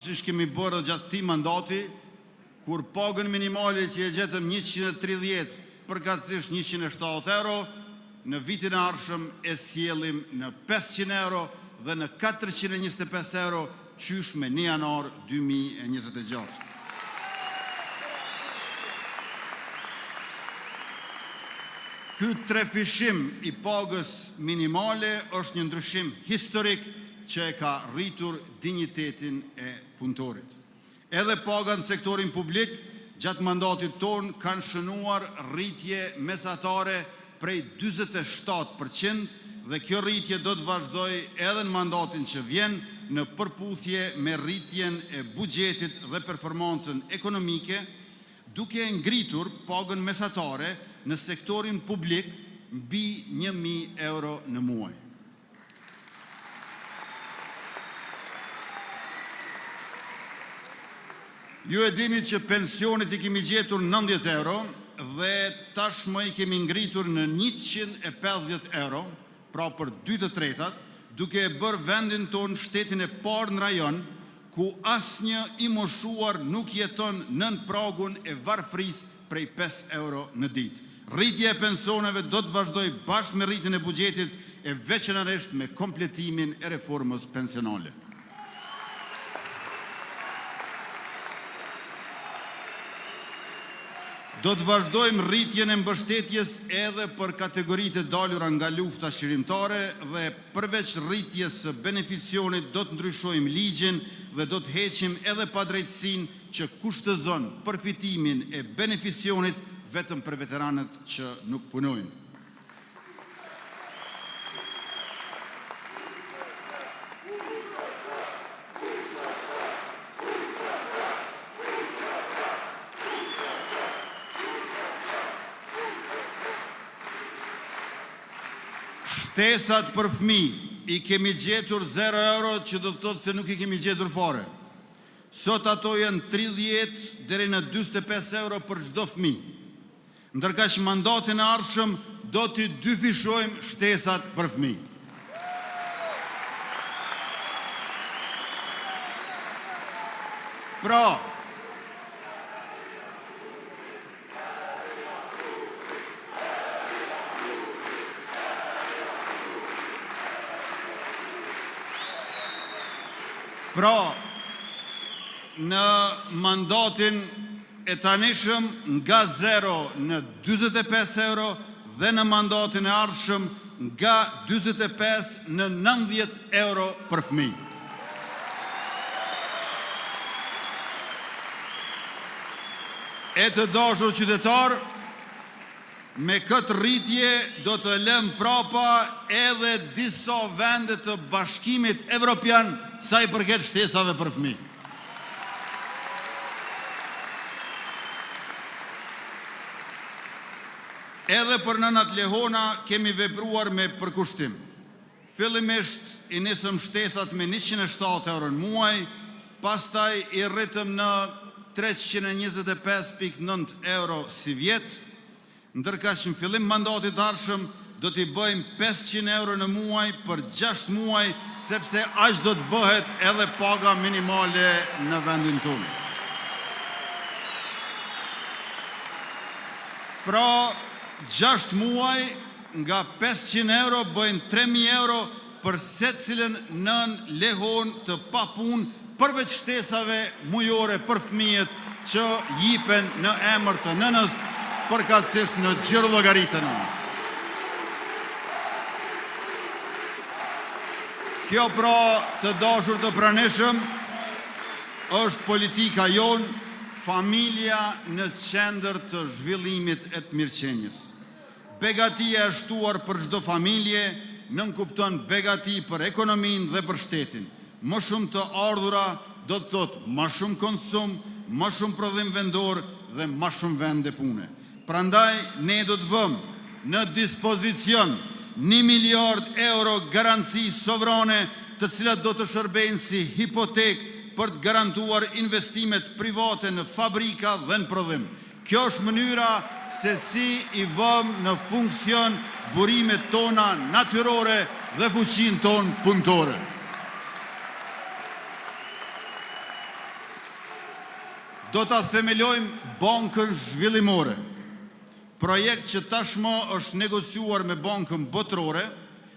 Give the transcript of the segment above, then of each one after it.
që kemi bërë gjatë këtij mandati, kur pagën minimale që e gjetëm 130, përkatësisht 170 euro, në vitin e ardhshëm e sjellim në 500 euro dhe në 425 euro qysh me 1 janar 2026. Ky trefishim i pagës minimale është një ndryshim historik që e ka rritur dinjitetin e punëtorit. Edhe paga në sektorin publik gjatë mandatit ton kanë shënuar rritje mesatare prej 47% dhe kjo rritje do të vazhdoj edhe në mandatin që vjen në përputhje me rritjen e buxhetit dhe performancën ekonomike, duke ngritur pagën mesatare në sektorin publik mbi 1.000 euro në muaj. Ju e dini që pensionit i kemi gjetur 90 euro dhe tashmë i kemi ngritur në 150 euro, pra për 2/3, duke e bërë vendin ton shtetin e parë në rajon ku asnjë i moshuar nuk jeton nën pragun e varfërisë prej 5 euro në ditë. Rritja e pensioneve do të vazhdoj bashkë me rritjen e buxhetit e veçanërisht me kompletimin e reformës pensionale. Do të vazhdojmë rritjen e mbështetjes edhe për kategoritë e dalura nga lufta shërimtare dhe përveç rritjes së beneficionit do të ndryshojmë ligjin dhe do të heqim edhe padrejtësinë që kushtozon përfitimin e beneficionit vetëm për veteranët që nuk punojnë. Shtesat për fëmijë i kemi gjetur 0 euro, që do të thotë se nuk i kemi gjetur fare. Sot ato janë 30 deri në 45 euro për çdo fëmijë. Ndërka që mandatin e ardhshëm do t'i dyfishojmë shtesat për fëmijë. Pra, në mandatin e tanishëm nga 0 në 45 euro dhe në mandatin e ardhshëm nga 45 në 90 euro për fëmijë. E të dashur qytetar, me këtë rritje do të lëm prapa edhe disa vende të Bashkimit Evropian sa i përket shtesave për fëmijë. Edhe për nënat lehona kemi vepruar me përkushtim. Fillimisht i nisëm shtesat me 107 euro në muaj, pastaj i rritëm në 325.9 euro si vjet, ndërka që në fillim mandatit ardhshëm do t'i bëjmë 500 euro në muaj për 6 muaj, sepse aq do të bëhet edhe paga minimale në vendin tonë. Pra, 6 muaj nga 500 euro bëjnë 3.000 euro për secilën nën lehon të papun, përveç shtesave mujore për fëmijët që jipen në emër të nënës, përkatësisht në gjiro llogaritë të nënës. Kjo pra, të dashur të pranishëm, është politika jonë, familja në qendër të zhvillimit e të mirëqenjes. Begatia e shtuar për çdo familje nënkupton begati për ekonominë dhe për shtetin. Më shumë të ardhura do të thotë më shumë konsum, më shumë prodhim vendor dhe më shumë vende pune. Prandaj ne do të vëmë në dispozicion 1 miliard euro garanci sovrane, të cilat do të shërbejnë si hipotek për të garantuar investimet private në fabrika dhe në prodhim. Kjo është mënyra se si i vëmë në funksion burimet tona natyrore dhe fuqinë tonë punëtore. Do ta themelojmë Bankën Zhvillimore, projekt që tashmë është negociuar me Bankën Botërore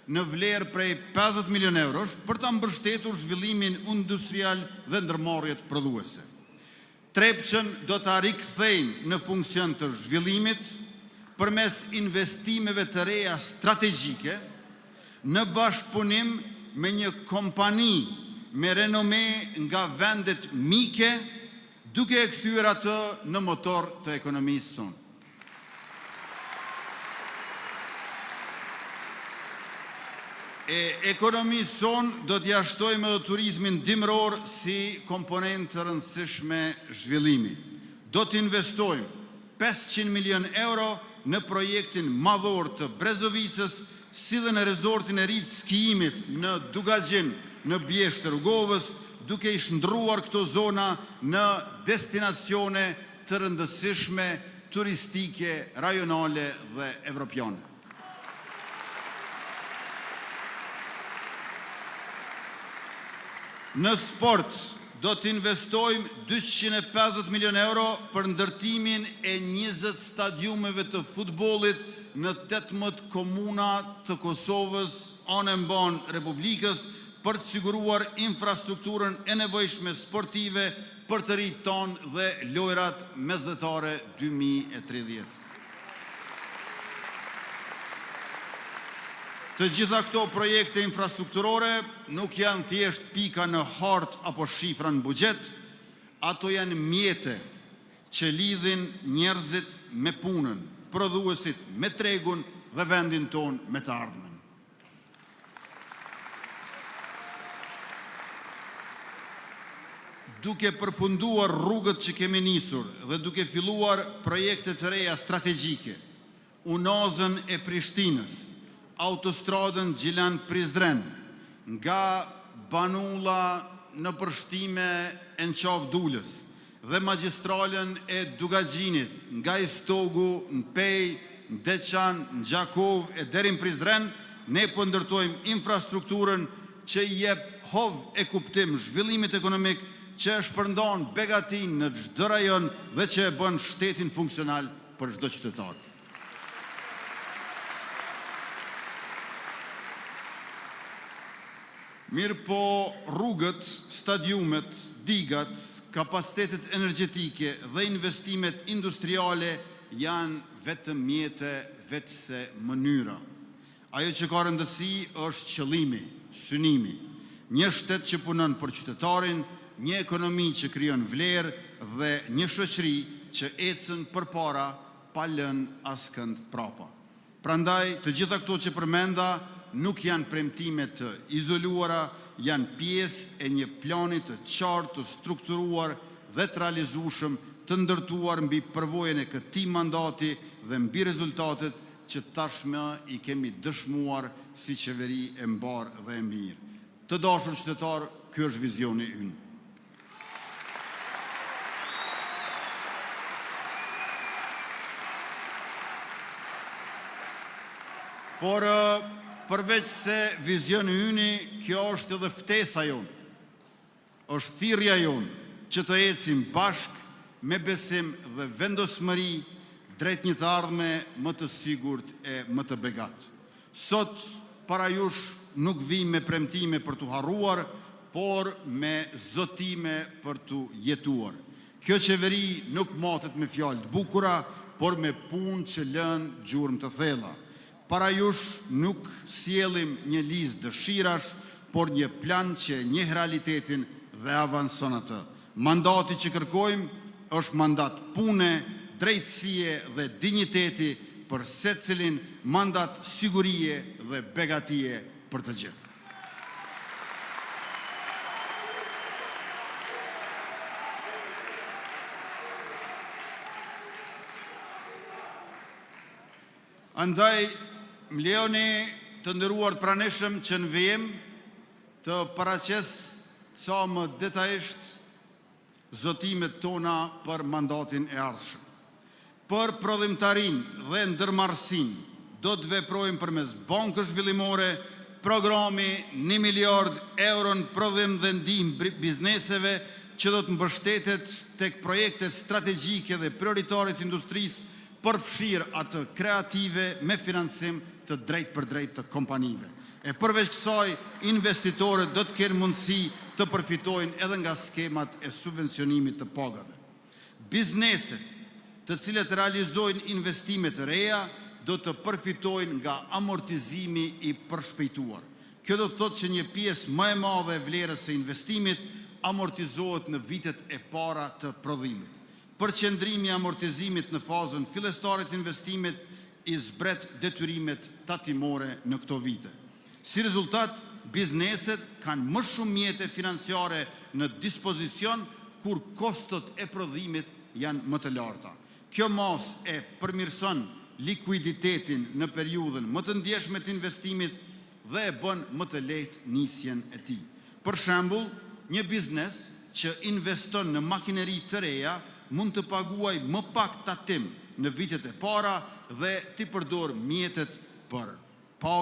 në vlerë prej 50 milion eurosh për ta mbështetur zhvillimin industrial dhe ndërmarrjet prodhuese. Trepçën do ta rikthejmë në funksion të zhvillimit përmes investimeve të reja strategjike në bashkëpunim me një kompani me renome nga vendet mike, duke e kthyer atë në motor të ekonomisë sonë. Ekonomisë sonë do t'ja shtojmë edhe turizmin dimror si komponentë të rëndësishme zhvillimi. Do t'investojmë 500 milion euro në projektin madhor të Brezovicës, si dhe në rezortin e ri të skijimit në Dugagjin në Bjeshtë të Rrugovës, duke i shndruar këto zona në destinacione të rëndësishme turistike, rajonale dhe evropiane. Në sport do të investojmë 250 milion euro për ndërtimin e 20 stadiumeve të futbollit në 18 komuna të Kosovës, anë mban Republikës, për të siguruar infrastrukturën e nevojshme sportive për të rinjtë tonë dhe lojrat mesdhetare 2030. Të gjitha këto projekte infrastrukturore nuk janë thjesht pika në hartë apo shifra në buxhet, ato janë mjete që lidhin njerëzit me punën, prodhuesit me tregun dhe vendin tonë me të ardhmen. Duke përfunduar rrugët që kemi nisur dhe duke filluar projekte të reja strategjike, unazën e Prishtinës, autostradën Gjilan-Prizren, nga Banulla në përshime e në qafë Dullës, dhe magistralen e Dugagjinit, nga Istogu, në Pej, në Deçan, në Gjakov e deri në Prizren, ne po ndërtojmë infrastrukturën që jep hov e kuptim zhvillimit ekonomik, që e shpërndan begatin në çdo rajon dhe që e bën shtetin funksional për çdo qytetar. Mirë po rrugët, stadiumet, digat, kapacitetet energjetike dhe investimet industriale janë vetëm mjete, vetëse mënyra. Ajo që ka rëndësi është qëllimi, synimi, një shtet që punon për qytetarin, një ekonomi që krijon vlerë dhe një shoqëri që ecën përpara pa lënë askënd prapa. Prandaj, të gjitha këto që përmenda nuk janë premtime të izoluara, janë pjesë e një plani të qartë, të strukturuar dhe të realizueshëm, të ndërtuar mbi përvojën e këtij mandati dhe mbi rezultatet që tashmë i kemi dëshmuar si qeveri e mbarë dhe e mirë. Të dashur qytetar, ky është vizioni ynë. Por përveç se vizioni ynë, kjo është edhe ftesa jonë, është thirrja jonë që të ecim bashkë me besim dhe vendosmëri drejt një të ardhme më të sigurt e më të begat. Sot para jush nuk vim me premtime për të harruar, por me zotime për të jetuar. Kjo qeveri nuk matet me fjalë të bukura, por me punë që lën gjurmë të thella. Para jush nuk sjellim një listë dëshirash, por një plan që njeh realitetin dhe avanson atë. Mandati që kërkojmë është mandat pune, drejtësie dhe dinjiteti për secilin, mandat sigurie dhe begatie për të gjithë. Andaj, më lejoni të nderuar pranishëm që në vijim të paraqes sa më detajisht zotimet tona për mandatin e ardhshëm. Për prodhimtarin dhe ndërmarrësin do të veprojmë përmes Bankës Zhvillimore, programi 1 miliard euro në prodhim dhe ndihmë bizneseve që do të mbështetet tek projekte strategjike dhe prioritare të industrisë, përfshirë atë kreative me financim të drejt për drejt të kompanive. E përveç kësaj, investitorët do të kenë mundësi të përfitojnë edhe nga skemat e subvencionimit të pagave. Bizneset, të cilët realizojnë investimet të reja, do të përfitojnë nga amortizimi i përshpejtuar. Kjo do të thotë që një pjesë më e madhe e vlerës së investimit amortizohet në vitet e para të prodhimit. Përqendrimi i amortizimit në fazën fillestare të investimit i zbret detyrimet tatimore në këto vite. Si rezultat, bizneset kanë më shumë mjete financiare në dispozicion kur kostot e prodhimit janë më të larta. Kjo mas e përmirëson likuiditetin në periudhën më të ndjeshme të investimit dhe e bën më të lehtë nisjen e tij. Për shembull, një biznes që investon në makineri të reja mund të paguaj më pak tatim në vitet e para dhe t'i përdor mjetet për pagë